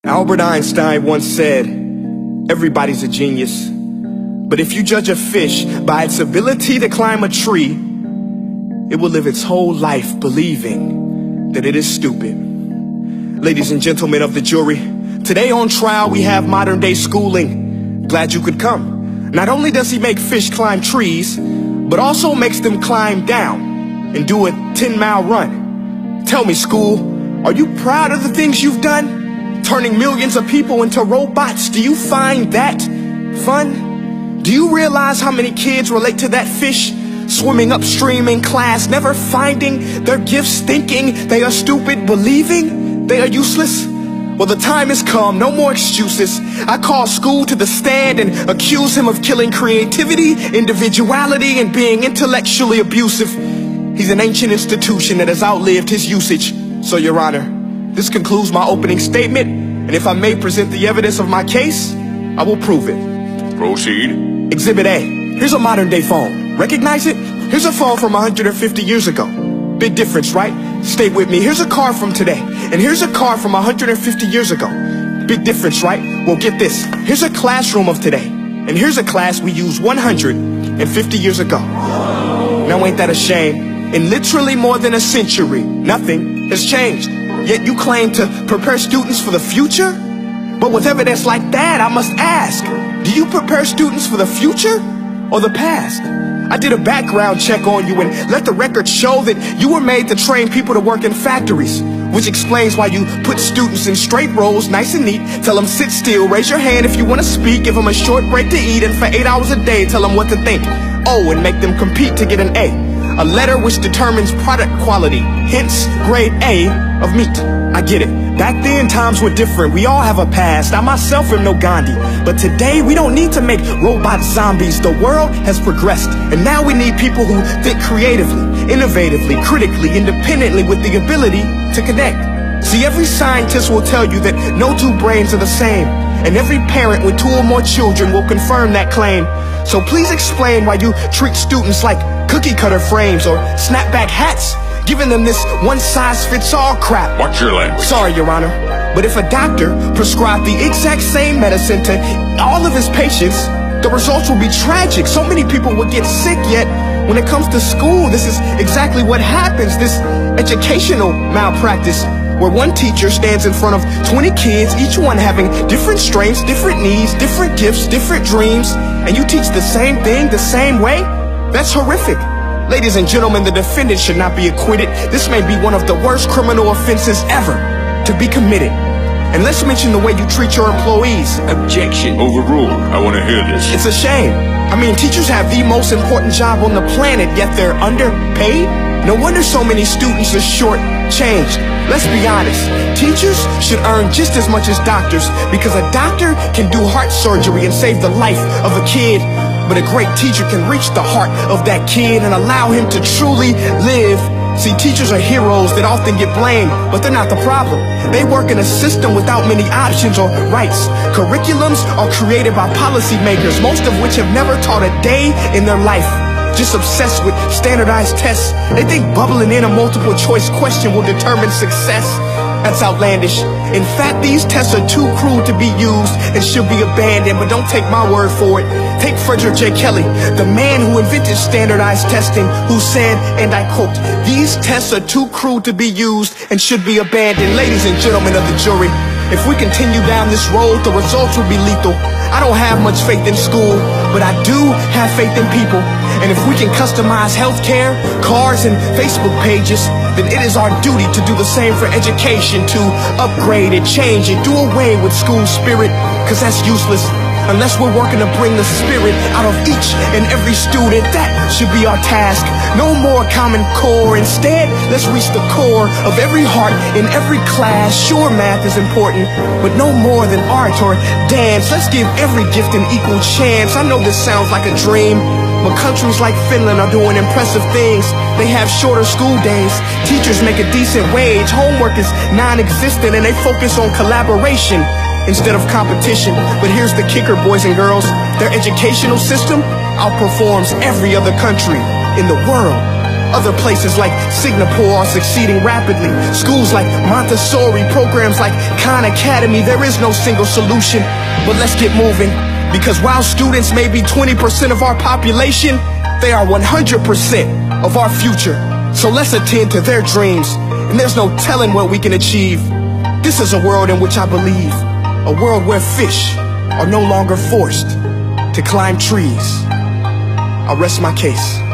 Albert Einstein once said, everybody's a genius, but if you judge a fish by its ability to climb a tree, it will live its whole life believing that it is stupid. Ladies and gentlemen of the jury, today on trial we have modern day schooling. Glad you could come. Not only does he make fish climb trees, but also makes them climb down and do a 10-mile run. Tell me, school, are you proud of the things you've done? Turning millions of people into robots, do you find that fun? Do you realize how many kids relate to that fish? Swimming upstream in class, never finding their gifts, thinking they are stupid, believing they are useless? Well, the time has come, no more excuses. I call school to the stand and accuse him of killing creativity, individuality, and being intellectually abusive. He's an ancient institution that has outlived his usage. So, Your Honor, this concludes my opening statement, and if I may present the evidence of my case, I will prove it. Proceed. Exhibit A. Here's a modern day phone. Recognize it? Here's a phone from 150 years ago. Big difference, right? Stay with me. Here's a car from today, and here's a car from 150 years ago. Big difference, right? Well, get this. Here's a classroom of today, and here's a class we used 150 years ago. Now ain't that a shame? In literally more than a century, nothing has changed. Yet you claim to prepare students for the future? But with evidence like that, I must ask, do you prepare students for the future or the past? I did a background check on you and let the record show that you were made to train people to work in factories, which explains why you put students in straight rows, nice and neat, tell them sit still, raise your hand if you want to speak, give them a short break to eat, and for 8 hours a day, tell them what to think. Oh, and make them compete to get an A letter which determines product quality, hence grade A of meat. I get it. Back then, times were different. We all have a past. I myself am no Gandhi. But today, we don't need to make robot zombies. The world has progressed. And now we need people who think creatively, innovatively, critically, independently, with the ability to connect. See, every scientist will tell you that no two brains are the same. And every parent with 2 or more children will confirm that claim. So please explain why you treat students like cookie cutter frames or snapback hats, giving them this one-size-fits-all crap. Watch your language. Sorry, Your Honor, but if a doctor prescribed the exact same medicine to all of his patients, the results will be tragic. So many people will get sick, yet when it comes to school, this is exactly what happens. This educational malpractice, where one teacher stands in front of 20 kids, each one having different strengths, different needs, different gifts, different dreams, and you teach the same thing the same way? That's horrific. Ladies and gentlemen, the defendant should not be acquitted. This may be one of the worst criminal offenses ever to be committed. And let's mention the way you treat your employees. Objection. Overruled. I want to hear this. It's a shame. I mean, teachers have the most important job on the planet, yet they're underpaid? No wonder so many students are short-changed. Let's be honest. Teachers should earn just as much as doctors, because a doctor can do heart surgery and save the life of a kid. But a great teacher can reach the heart of that kid and allow him to truly live. See, teachers are heroes that often get blamed, but they're not the problem. They work in a system without many options or rights. Curriculums are created by policymakers, most of which have never taught a day in their life. Just obsessed with standardized tests. They think bubbling in a multiple choice question will determine success. That's outlandish. In fact, these tests are too cruel to be used and should be abandoned, but don't take my word for it. Take Frederick J. Kelly, the man who invented standardized testing, who said, and I quote, "These tests are too cruel to be used and should be abandoned." Ladies and gentlemen of the jury, if we continue down this road, the results will be lethal. I don't have much faith in school, but I do have faith in people. And if we can customize healthcare, cars, and Facebook pages, then it is our duty to do the same for education, to upgrade it, change it, do away with school spirit, because that's useless. Unless we're working to bring the spirit out of each and every student, that should be our task. No more Common Core. Instead, let's reach the core of every heart in every class. Sure, math is important, but no more than art or dance. Let's give every gift an equal chance. I know this sounds like a dream, but countries like Finland are doing impressive things. They have shorter school days. Teachers make a decent wage. Homework is non-existent, and they focus on collaboration instead of competition. But here's the kicker, boys and girls. Their educational system outperforms every other country in the world. Other places like Singapore are succeeding rapidly. Schools like Montessori, programs like Khan Academy. There is no single solution, but let's get moving. Because while students may be 20% of our population, they are 100% of our future. So let's attend to their dreams, and there's no telling what we can achieve. This is a world in which I believe, a world where fish are no longer forced to climb trees. I'll rest my case.